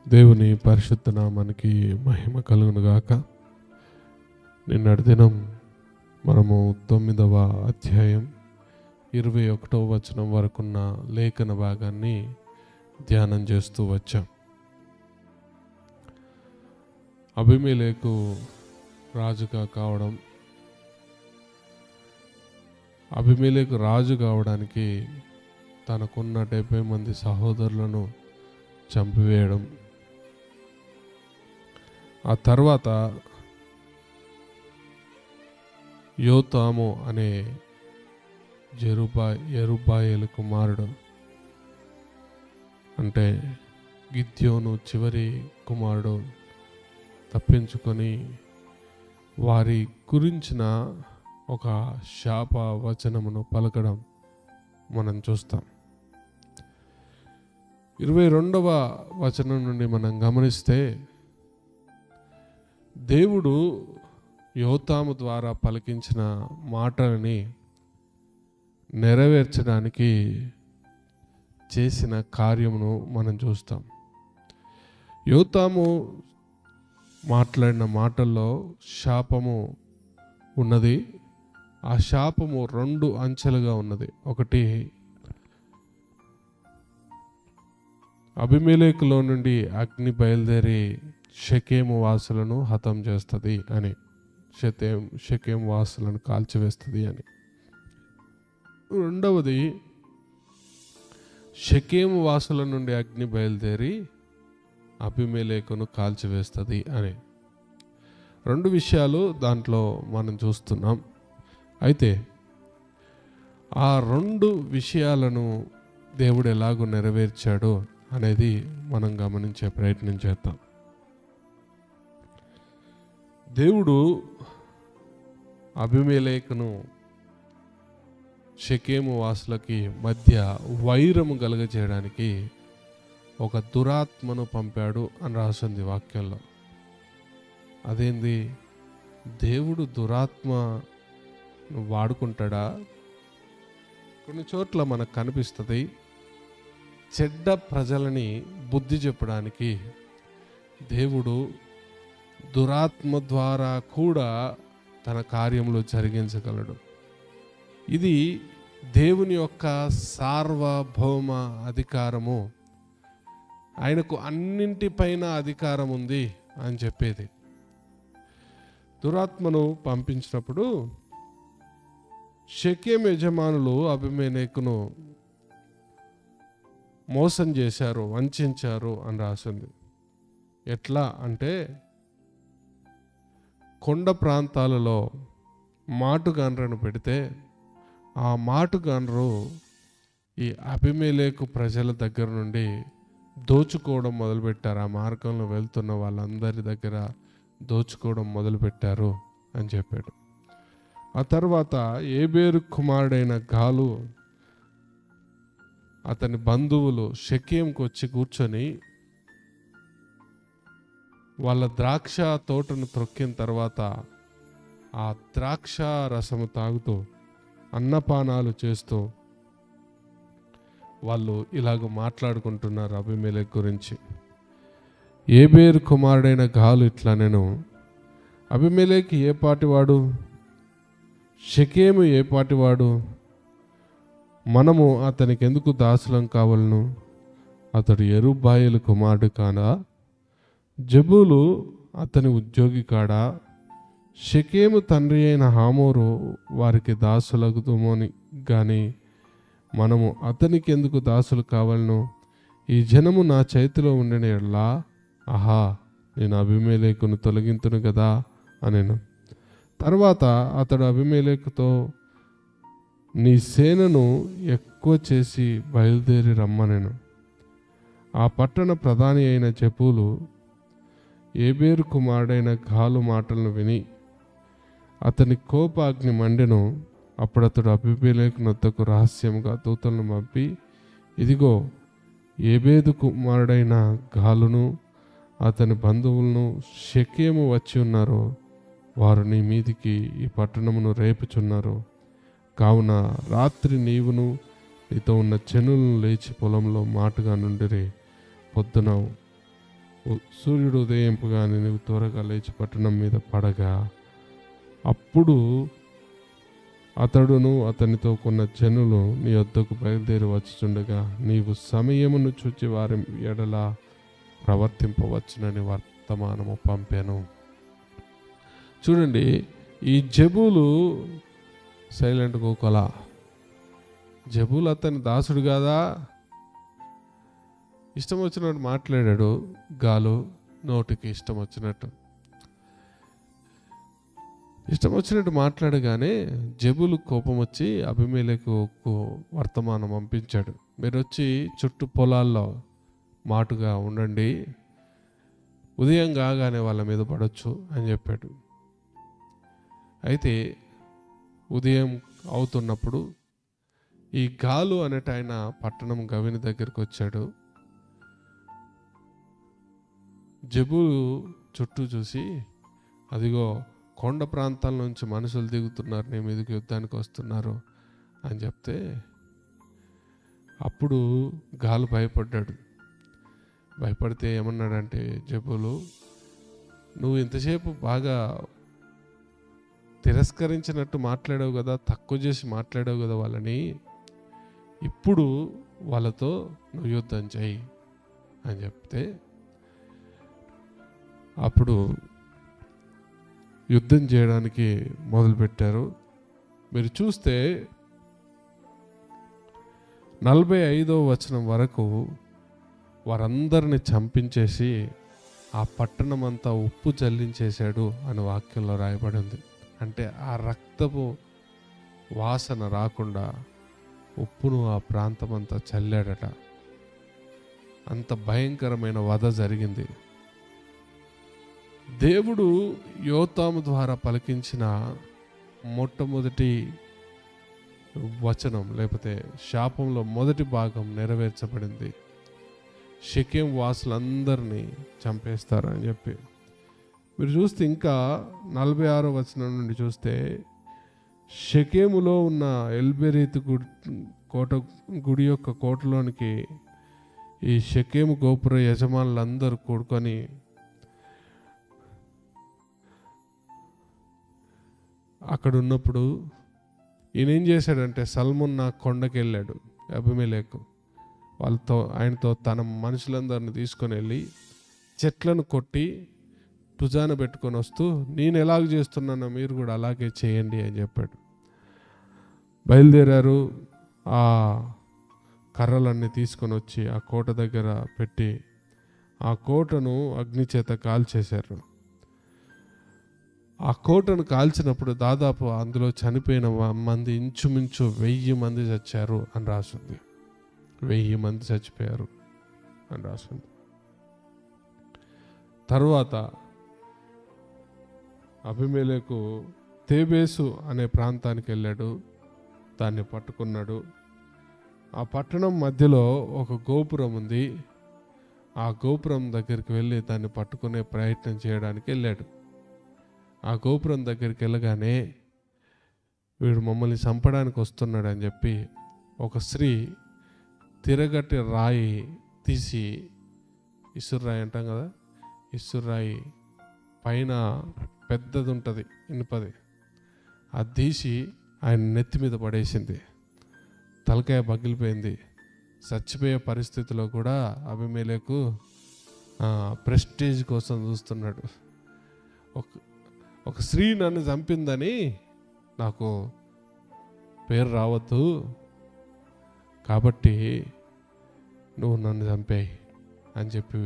దేవుని పరిశుద్ధ నామానికి మహిమ కలుగును గాక. నిన్నటి దినం మనము 9వ అధ్యాయం 21వ వచనం వరకున్న లేఖన భాగాన్ని ధ్యానం చేస్తూ వచ్చాం. అబీమెలెకు రాజుగా కావడం, అబీమెలెకు రాజు కావడానికి తనకున్న 70 మంది సహోదరులను చంపివేయడం, ఆ తర్వాత యోతాము అనే యెరుబ్బయలు కుమారుడు, అంటే గిద్యోను చివరి కుమారుడు తప్పించుకొని వారి గురించిన ఒక శాప వచనమును పలకడం మనం చూస్తాం. 22వ వచనం నుండి మనం గమనిస్తే, దేవుడు యోతాము ద్వారా పలికించిన మాటలని నెరవేర్చడానికి చేసిన కార్యమును మనం చూస్తాం. యోతాము మాట్లాడిన మాటల్లో శాపము ఉన్నది. ఆ శాపము 2 అంచెలుగా ఉన్నది. ఒకటి, అబీమెలెకులో నుండి అగ్ని బయలుదేరి షెకెము వాసులను హతం చేస్తుంది అని, షెకెము వాసులను కాల్చివేస్తుంది అని. రెండవది, షెకెము వాసుల నుండి అగ్ని బయలుదేరి అబీమెలెకును కాల్చివేస్తుంది అని. 2 విషయాలు దాంట్లో మనం చూస్తున్నాం. అయితే ఆ 2 విషయాలను దేవుడు ఎలాగో నెరవేర్చాడో అనేది మనం గమనించే ప్రయత్నం చేద్దాం. దేవుడు అబీమెలెకును షెకెము వాసులకి మధ్య వైరము కలుగజేయడానికి ఒక దురాత్మను పంపాడు అని రాసింది వాక్యంలో. అదేంది? దేవుడు దురాత్మను వాడుకుంటాడా? కొన్ని చోట్ల మనకు కనిపిస్తుంది. చెడ్డ ప్రజలని బుద్ధి చెప్పడానికి దేవుడు దురాత్మ ద్వారా కూడా తన కార్యములు జరిగించగలడు. ఇది దేవుని యొక్క సార్వభౌమ అధికారము. ఆయనకు అన్నింటిపైన అధికారం ఉంది అని చెప్పేది. దురాత్మను పంపించినప్పుడు షెకెము యజమానులు అబీమెలెకును మోసం చేశారు, వంచారు అని రాసింది. ఎట్లా అంటే, కొండ ప్రాంతాలలో మాటుగాండ్రను పెడితే ఆ మాటుగాండ్రు ఈ అబీమెలెకు ప్రజల దగ్గర నుండి దోచుకోవడం మొదలుపెట్టారు. ఆ మార్గంలో వెళ్తున్న వాళ్ళందరి దగ్గర దోచుకోవడం మొదలుపెట్టారు అని చెప్పాడు. ఆ తర్వాత ఏబేరు కుమారుడైన గాలు అతని బంధువులు షెకెముకు వచ్చి కూర్చొని వాళ్ళ ద్రాక్ష తోటను త్రొక్కిన తర్వాత ఆ ద్రాక్ష రసము తాగుతూ అన్నపానాలు చేస్తూ వాళ్ళు ఇలాగ మాట్లాడుకుంటున్నారు అబీమెలెకు గురించి. ఏబేరు కుమారుడైన గాలు ఇట్లా, నేను అబీమెలెకు ఏ పాటివాడు, షెకెము ఏ పాటివాడు, మనము అతనికి ఎందుకు దాసులం కావాలను? అతడు యెరుబ్బయలు కుమారుడు కాదా? జెబూలు అతని ఉద్యోగి కాడా? షెకెము తండ్రి అయిన హమోరు వారికి దాసులగుతామని గాని మనము అతనికి ఎందుకు దాసులు కావాలను? ఈ జనము నా చేతిలో ఉండిన ఎడల ఆహా, నేను అబీమెలెకును తొలగింతును కదా అనెను. తర్వాత అతడు అబీమెలెకుతో, నీ సేనను ఎక్కువ చేసి బయలుదేరి రమ్మనెను. ఆ పట్టణ ప్రధాని అయిన జెబూలు ఏబేరు కుమారుడైన గాలు మాటలను విని అతని కోపాగ్ని మండెను. అప్పుడు అతడు అబీమెలెకు నొద్దకు రహస్యముగా దూతలను పంపి, ఇదిగో, ఏబేరు కుమారుడైన గాలును అతని బంధువులను షెకెము వచ్చి ఉన్నారు. వారు నీ మీదికి ఈ పట్టణమును రేపుచున్నారు. కావున రాత్రి నీవును నీతో ఉన్న చెనులను లేచి పొలంలో మాటుగా నుండిరి. పొద్దున సూర్యుడు ఉదయింపుగానే నీవు త్వరగా లేచి పట్టణం మీద పడగా, అప్పుడు అతడును అతనితో కొన్న జనులు నీ వద్దకు బయలుదేరి వచ్చుచుండగా, నీవు సమయమును చూచి వారి ఎడల ప్రవర్తింపవచ్చునని వర్తమానము పంపాను. చూడండి, ఈ జబూలు సైలెంట్ కోకోలా. జబూలు అతని దాసుడు కాదా? ఇష్టం వచ్చినట్టు మాట్లాడాడు. గాలు నోటికి ఇష్టం వచ్చినట్టు మాట్లాడగానే జబూలు కోపం వచ్చి అబీమెలెకుకు వర్తమానం పంపించాడు. మీరు వచ్చి చుట్టూ పొలాల్లో మాటుగా ఉండండి, ఉదయం కాగానే వాళ్ళ మీద పడవచ్చు అని చెప్పాడు. అయితే ఉదయం అవుతున్నప్పుడు ఈ గాలు అనేట ఆయన పట్టణం గవిని దగ్గరికి వచ్చాడు. జబూలు చుట్టూ చూసి, అదిగో కొండ ప్రాంతాల నుంచి మనుషులు దిగుతున్నారు, నీ మీదకి యుద్ధానికి వస్తున్నారు అని చెప్తే, అప్పుడు గాలు భయపడ్డాడు. భయపడితే ఏమన్నాడంటే జబూలు, నువ్వు ఇంతసేపు బాగా తిరస్కరించినట్టు మాట్లాడావు కదా, తక్కువ చేసి మాట్లాడావు కదా వాళ్ళని, ఇప్పుడు వాళ్ళతో నువ్వు యుద్ధం చేయి అని చెప్తే, అప్పుడు యుద్ధం చేయడానికి మొదలుపెట్టారు. మీరు చూస్తే 45వ వచనం వరకు వారందరిని చంపించేసి ఆ పట్టణం అంతా ఉప్పు చల్లించేశాడు అని వాక్యంలో రాయబడి ఉంది. అంటే ఆ రక్తపు వాసన రాకుండా ఉప్పును ఆ ప్రాంతం అంతా చల్లాడట. అంత భయంకరమైన వధ జరిగింది. దేవుడు యోతాము ద్వారా పలికించిన మొట్టమొదటి వచనం లేకపోతే శాపంలో మొదటి భాగం నెరవేర్చబడింది. షెకెం వాసులందరినీ చంపేస్తారు అని చెప్పి. మీరు చూస్తే ఇంకా 46వ వచనం నుండి చూస్తే, షెకెములో ఉన్న ఎల్బెరీతు గుడి యొక్క కోటలోనికి ఈ షెకెము గోపుర యజమానులందరూ కూడుకొని అక్కడ ఉన్నప్పుడు ఈయన ఏం చేశాడంటే, సల్మున్నా కొండకి వెళ్ళాడు. అబీమెలెకు ఆయనతో తన మనుషులందరిని తీసుకొని వెళ్ళి చెట్లను కొట్టి భుజాన పెట్టుకొని వస్తూ, నేను ఎలాగ చేస్తున్నానో మీరు కూడా అలాగే చేయండి అని చెప్పాడు. బయలుదేరారు. ఆ కర్రలన్నీ తీసుకొని వచ్చి ఆ కోట దగ్గర పెట్టి ఆ కోటను అగ్ని చేత కాల్చేశారు. ఆ కోటను కాల్చినప్పుడు దాదాపు అందులో చనిపోయిన మంది ఇంచుమించు 1000 మంది చచ్చారు అని రాసింది. 1000 మంది చచ్చిపోయారు అని రాసింది. తరువాత అబీమెలెకు తేబేసు అనే ప్రాంతానికి వెళ్ళాడు. దాన్ని పట్టుకున్నాడు. ఆ పట్టణం మధ్యలో ఒక గోపురం ఉంది. ఆ గోపురం దగ్గరికి వెళ్ళి దాన్ని పట్టుకునే ప్రయత్నం చేయడానికి వెళ్ళాడు. ఆ గోపురం దగ్గరికి వెళ్ళగానే వీడు మమ్మల్ని చంపడానికి వస్తున్నాడు అని చెప్పి ఒక స్త్రీ తిరగట్టి రాయి తీసి, ఇసురాయి అంటాం కదా, ఇసురాయి పైన పెద్దది ఉంటుంది ఇనుపది, అది తీసి ఆయన నెత్తి మీద పడేసింది. తలకాయ పగిలిపోయింది. చచ్చిపోయే పరిస్థితిలో కూడా అబీమెలెకు ప్రెస్టేజ్ కోసం చూస్తున్నాడు. ఒక స్త్రీ నన్ను చంపిందని నాకు పేరు రావద్దు, కాబట్టి నువ్వు నన్ను చంపేయి అని చెప్పి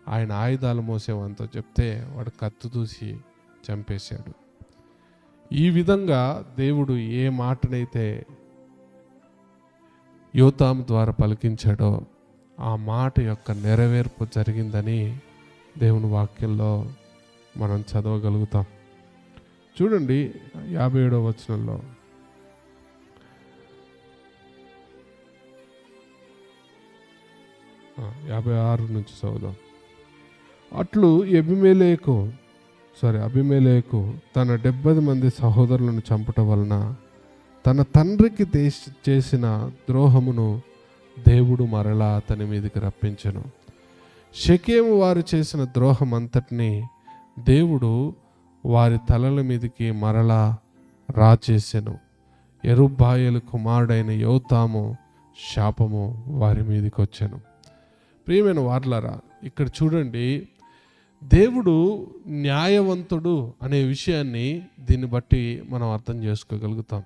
ఆయన ఆయుధాలు మోసేవంతో చెప్తే వాడు కత్తి దూసి చంపేశాడు. ఈ విధంగా దేవుడు ఏ మాటనైతే యోతాము ద్వారా పలికించాడో ఆ మాట యొక్క నెరవేర్పు జరిగిందని దేవుని వాక్యంలో మనం చదవగలుగుతాం. చూడండి 57వ వచనంలో, ఆ 56 నుంచి చదువుదాం. అట్లు అబీమెలెకు తన 70 మంది సహోదరులను చంపటం వలన తన తండ్రికి చేసిన ద్రోహమును దేవుడు మరలా అతని మీదకి రప్పించెను. షెకెము వారు చేసిన ద్రోహం అంతటిని దేవుడు వారి తలల మీదకి మరలా రాచేసెను. యెరుబ్బయలు కుమారుడైన యోతాము శాపము వారి మీదకి వచ్చాను. ప్రియమైన వారలారా, ఇక్కడ చూడండి, దేవుడు న్యాయవంతుడు అనే విషయాన్ని దీన్ని బట్టి మనం అర్థం చేసుకోగలుగుతాం.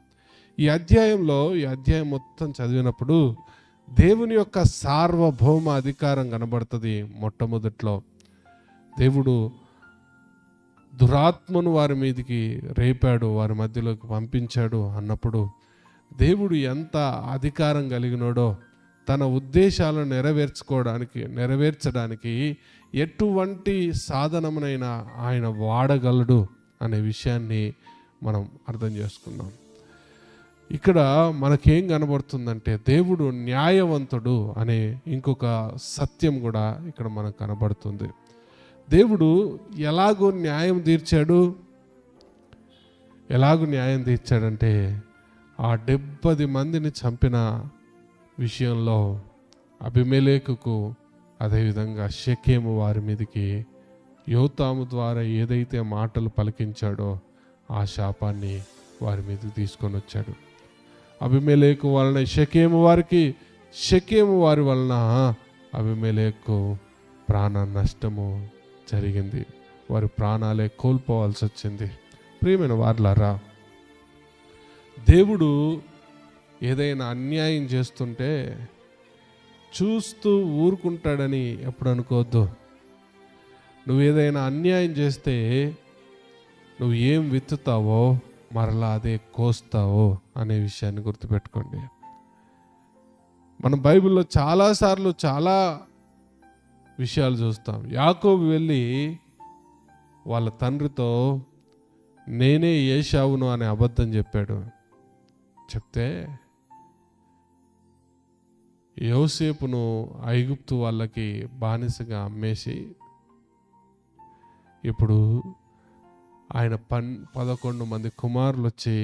ఈ అధ్యాయం మొత్తం చదివినప్పుడు దేవుని యొక్క సార్వభౌమ అధికారం కనబడుతుంది. మొట్టమొదట్లో దేవుడు దురాత్మను వారి మీదకి రేపాడు, వారి మధ్యలోకి పంపించాడు అన్నప్పుడు దేవుడు ఎంత అధికారం కలిగినాడో, తన ఉద్దేశాలను నెరవేర్చడానికి ఎటువంటి సాధనమునైనా ఆయన వాడగలడు అనే విషయాన్ని మనం అర్థం చేసుకున్నాం. ఇక్కడ మనకేం కనబడుతుందంటే దేవుడు న్యాయవంతుడు అనే ఇంకొక సత్యం కూడా ఇక్కడ మనకు కనబడుతుంది. దేవుడు ఎలాగో న్యాయం తీర్చాడంటే ఆ 70 మందిని చంపిన విషయంలో అబీమెలెకుకు, అదేవిధంగా షెకెము వారి మీదకి యోతాము ద్వారా ఏదైతే మాటలు పలికించాడో ఆ శాపాన్ని వారి మీదకి తీసుకొని వచ్చాడు. అబీమెలెకు వలన షెకెము వారి వలన అబీమెలెకు ప్రాణ నష్టము జరిగింది. వారి ప్రాణాలే కోల్పోవాల్సి వచ్చింది. ప్రియమైన వారలారా, దేవుడు ఏదైనా అన్యాయం చేస్తుంటే చూస్తూ ఊరుకుంటాడని ఎప్పుడు అనుకోవద్దు. నువ్వు ఏదైనా అన్యాయం చేస్తే నువ్వు ఏం విత్తుతావో మరలా అదే కోస్తావో అనే విషయాన్ని గుర్తుపెట్టుకోండి. మనం బైబిల్లో చాలాసార్లు చాలా విషయాలు చూస్తాం. యాకోబు వెళ్ళి వాళ్ళ తండ్రితో నేనే ఏశావును అనే అబద్ధం చెప్పాడు. చెప్తే యోసేపును ఐగుప్తు వాళ్ళకి బానిసగా అమ్మేసి ఇప్పుడు ఆయన 11 మంది కుమారులు వచ్చి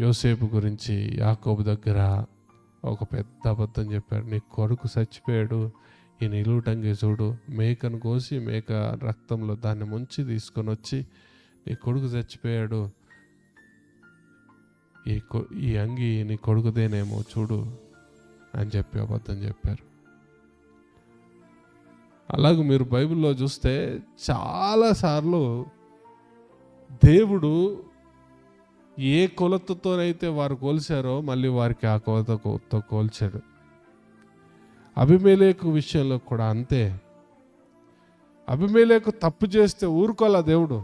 యోసేపు గురించి యాకోబు దగ్గర ఒక పెద్ద అబద్ధం చెప్పాడు. నీ కొడుకు చచ్చిపోయాడు, ఈ నిలువుటంగి చూడు, మేకను కోసి మేక రక్తంలో దాన్ని ముంచి తీసుకొని వచ్చి నీ కొడుకు చచ్చిపోయాడు, ఈ అంగి నీ కొడుకుదేనేమో చూడు అని చెప్పి అబద్ధం చెప్పారు. అలాగే మీరు బైబిల్లో చూస్తే చాలాసార్లు దేవుడు ఏ కొలతతోనైతే వారు కోల్చారో మళ్ళీ వారికి ఆ కొలతతో కోల్చాడు. అబీమెలెకు విషయంలో కూడా అంతే. అబీమెలెకు తప్పు చేస్తే ఊరుకోలా దేవుడు.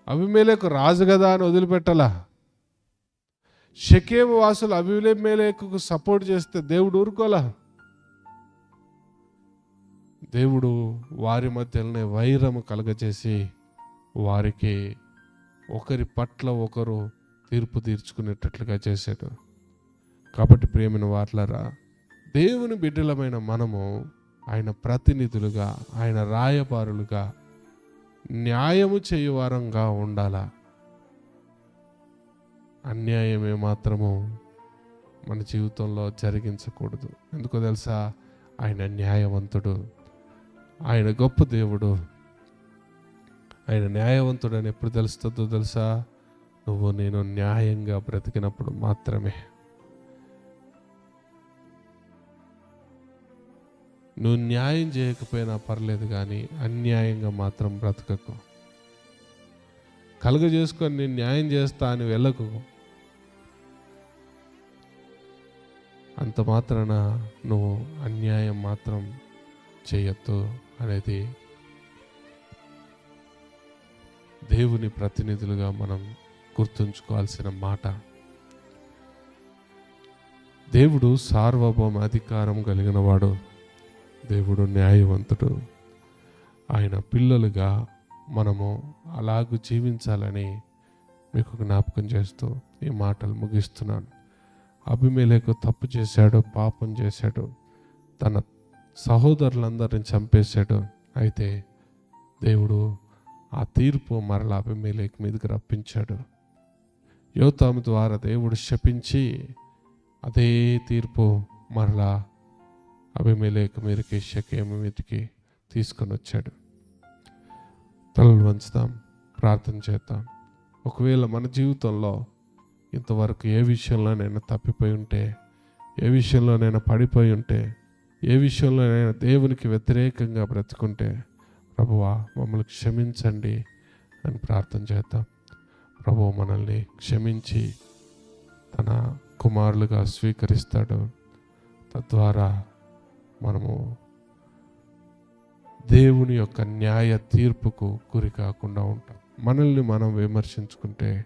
అబీమెలెకు రాజు కదా అని వదిలిపెట్టలా. షెకెము వాసులు అబీమెలెకుకు సపోర్ట్ చేస్తే దేవుడు ఊరుకోలా. దేవుడు వారి మధ్యలోనే వైరము కలగచేసి వారికి ఒకరి పట్ల ఒకరు తీర్పు తీర్చుకునేటట్లుగా చేశాడు. కాబట్టి ప్రియమైన వారలారా, దేవుని బిడ్డలమైన మనము ఆయన ప్రతినిధులుగా, ఆయన రాయబారులుగా, న్యాయము చేయువారంగా ఉండాలా. అన్యాయమే మాత్రము మన జీవితంలో జరిగించకూడదు. ఎందుకో తెలుసా? ఆయన న్యాయవంతుడు, ఆయన గొప్ప దేవుడు. ఆయన న్యాయవంతుడు అని ఎప్పుడు తెలుస్తుందో తెలుసా? నువ్వు నేను న్యాయంగా బ్రతికినప్పుడు మాత్రమే. నువ్వు న్యాయం చేయకపోయినా పర్లేదు, కానీ అన్యాయంగా మాత్రం బ్రతకకు. కలుగజేసుకొని నేను న్యాయం చేస్తా అని వెళ్ళకు. అంత మాత్రాన నువ్వు అన్యాయం మాత్రం చేయొద్దు అనేది దేవుని ప్రతినిధులుగా మనం గుర్తుంచుకోవాల్సిన మాట. దేవుడు సార్వభౌమ అధికారం కలిగిన వాడు, దేవుడు న్యాయవంతుడు. ఆయన పిల్లలుగా మనము అలాగూ జీవించాలని మీకు జ్ఞాపకం చేస్తూ ఈ మాటలు ముగిస్తున్నాను. అబీమెలెకు తప్పు చేశాడు, పాపం చేశాడు, తన సహోదరులందరిని చంపేశాడు. అయితే దేవుడు ఆ తీర్పు మరలా అబీమెలెకు మీదకి రప్పించాడు. యోతాము ద్వారా దేవుడు శపించి అదే తీర్పు మరలా అబీమెలెకు మీదకి, షెకెము మీదకి తీసుకొని వచ్చాడు. తలలు వంచుతాం, ప్రార్థన చేద్దాం. ఒకవేళ మన జీవితంలో ఇంతవరకు ఏ విషయంలోనైనా తప్పిపోయి ఉంటే, ఏ విషయంలోనైనా పడిపోయి ఉంటే, ఏ విషయంలోనైనా దేవునికి వ్యతిరేకంగా బ్రతుకుంటే, ప్రభువా మమ్మల్ని క్షమించండి అని ప్రార్థన చేద్దాం. ప్రభువు మనల్ని క్షమించి తన కుమారులుగా స్వీకరిస్తాడు. తద్వారా మనము దేవుని యొక్క న్యాయ తీర్పుకు గురి కాకుండా ఉంటాం. మనల్ని మనం విమర్శించుకుంటే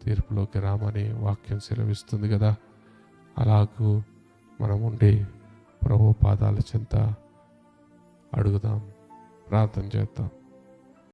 తీర్పులోకి రామని వాక్యం సెలవిస్తుంది కదా. అలాగూ మనం ఉండి ప్రభు పాదాల చెంత అడుగుదాం, ప్రార్థన చేద్దాం.